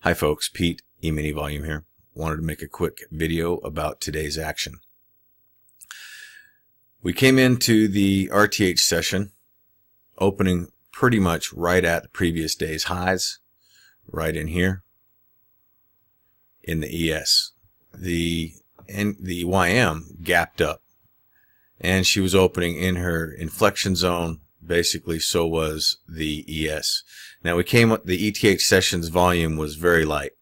Hi folks, Pete, E-mini Volume here. Wanted to make a quick video about today's action. We came into the RTH session opening pretty much right at the previous day's highs, right in here in the ES. The YM gapped up and she was opening in her inflection zone. Basically, so was the ES. Now the ETH sessions volume was very light.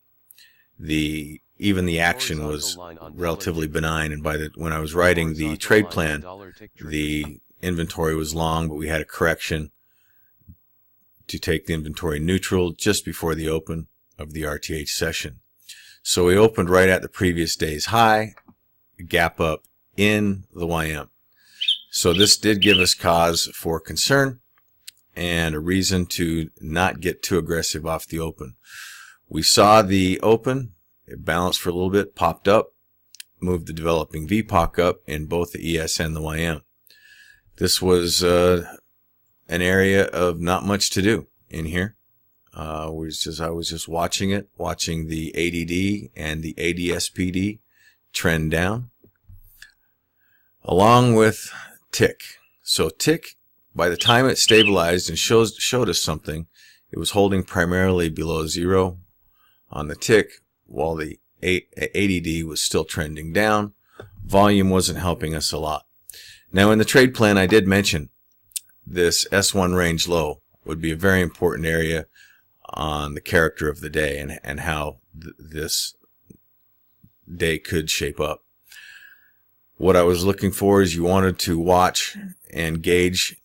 Even the action was relatively benign, and when I was writing the trade plan, the inventory was long, but we had a correction to take the inventory neutral just before the open of the RTH session. So we opened right at the previous day's high, gap up in the YM. So this did give us cause for concern and a reason to not get too aggressive off the open. We saw the open, it bounced for a little bit, popped up, moved the developing VPOC up in both the ES and the YM. This was an area of not much to do in here. I was just watching it, watching the ADD and the ADSPD trend down, along with tick. So tick, by the time it stabilized and showed us something, it was holding primarily below zero on the tick, while the ADD was still trending down. Volume wasn't helping us a lot. Now in the trade plan, I did mention this S1 range low would be a very important area on the character of the day and how this day could shape up. What I was looking for is you wanted to watch and gauge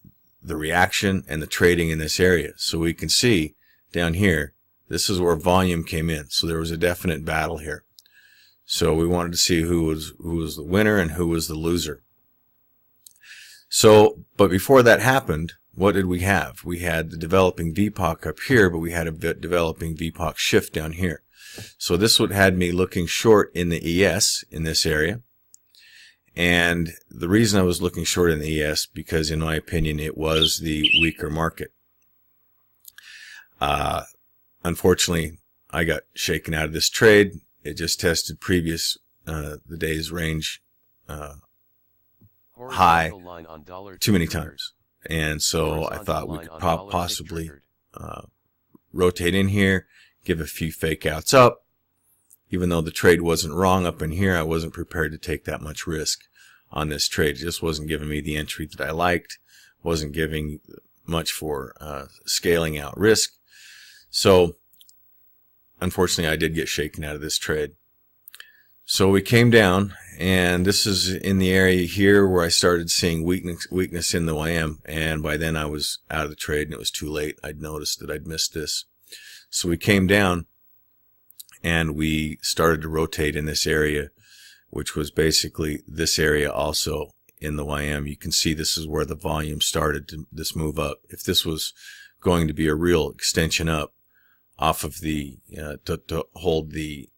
the reaction and the trading in this area. So we can see down here, this is where volume came in. So there was a definite battle here. So we wanted to see who was the winner and who was the loser. So, but before that happened, what did we have? We had the developing VPOC up here, but we had a developing VPOC shift down here. So this would had me looking short in the ES in this area. And the reason I was looking short in the ES, because in my opinion it was the weaker market. Unfortunately, I got shaken out of this trade. It just tested previous the day's range high too many times, and so I thought we could possibly rotate in here, give a few fake outs up. Even though the trade wasn't wrong up in here, I wasn't prepared to take that much risk on this trade. It just wasn't giving me the entry that I liked, wasn't giving much for scaling out risk. So unfortunately, I did get shaken out of this trade. So we came down, and this is in the area here where I started seeing weakness in the YM, and by then I was out of the trade and it was too late. I'd noticed that I'd missed this. So we came down and we started to rotate in this area, which was basically this area also in the YM. You can see this is where the volume started to this move up. If this was going to be a real extension up off of the to hold the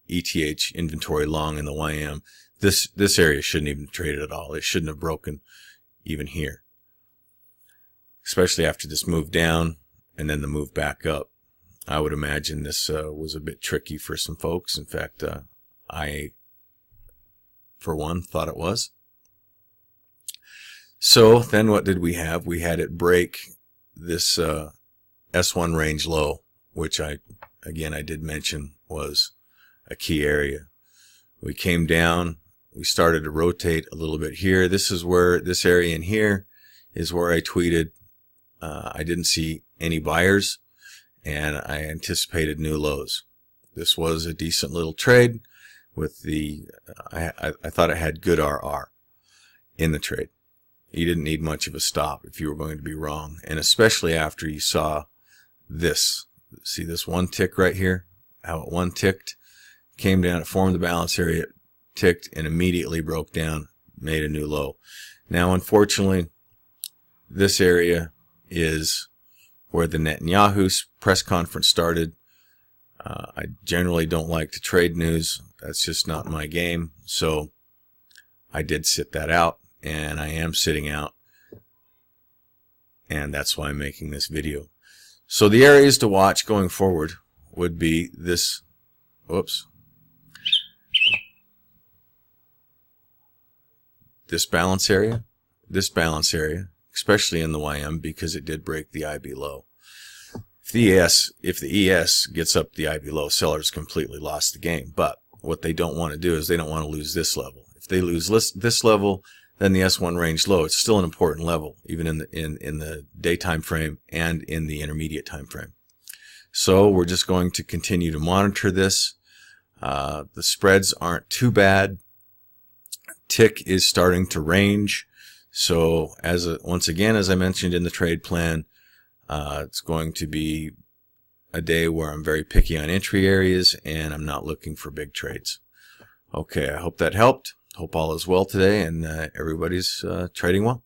ETH inventory long in the YM, this area shouldn't even trade at all. It shouldn't have broken even here, especially after this move down and then the move back up. I would imagine this was a bit tricky for some folks. In fact, I, for one, thought it was. So then what did we have? We had it break this S1 range low, which I did mention was a key area. We came down. We started to rotate a little bit here. This is where this area in here is where I tweeted. I didn't see any buyers, and I anticipated new lows. This was a decent little trade with the, I thought it had good RR in the trade. You didn't need much of a stop if you were going to be wrong, and especially after you saw this. See this one tick right here? How it one ticked, came down, it formed the balance area, ticked, and immediately broke down, made a new low. Now, unfortunately, this area is where the Netanyahu press conference started. I generally don't like to trade news. That's just not my game. So I did sit that out, and I am sitting out. And that's why I'm making this video. So the areas to watch going forward would be this, whoops, this balance area, especially in the YM because it did break the IB low. If the ES gets up the IB low, sellers completely lost the game. But what they don't want to do is they don't want to lose this level. If they lose this level, then the S1 range low, it's still an important level, even in the day time frame and in the intermediate time frame. So we're just going to continue to monitor this. The spreads aren't too bad. Tick is starting to range. So once again, as I mentioned in the trade plan, it's going to be a day where I'm very picky on entry areas and I'm not looking for big trades. Okay, I hope that helped. Hope all is well today and everybody's trading well.